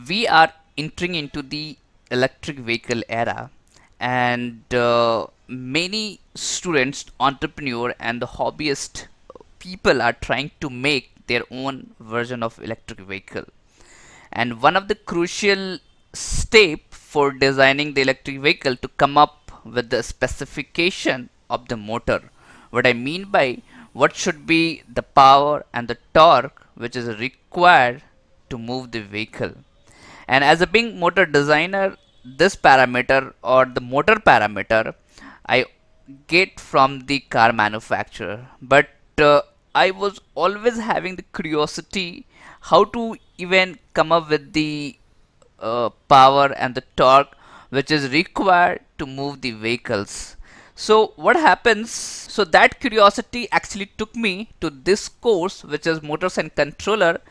we are entering into the electric vehicle era, and many students, entrepreneur, and the hobbyist people are trying to make their own version of electric vehicle. And one of the crucial step for designing the electric vehicle to come up with the specification of the motor. What I mean by what should be the power and the torque which is required to move the vehicle. And as a being motor designer, this parameter or the motor parameter I get from the car manufacturer. But I was always having the curiosity how to even come up with the power and the torque which is required to move the vehicles. So what happens? So that curiosity actually took me to this course, which is motors and controller,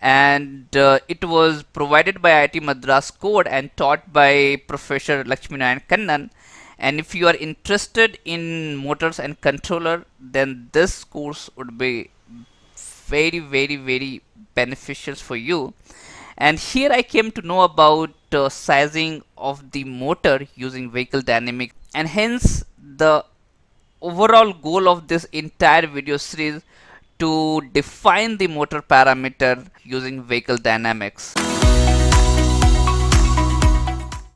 and it was provided by IIT Madras Code and taught by Professor Lakshminarayan Kannan. And if you are interested in motors and controller, then this course would be very beneficial for you. And here I came to know about sizing of the motor using vehicle dynamics, and hence the overall goal of this entire video series to define the motor parameter using vehicle dynamics.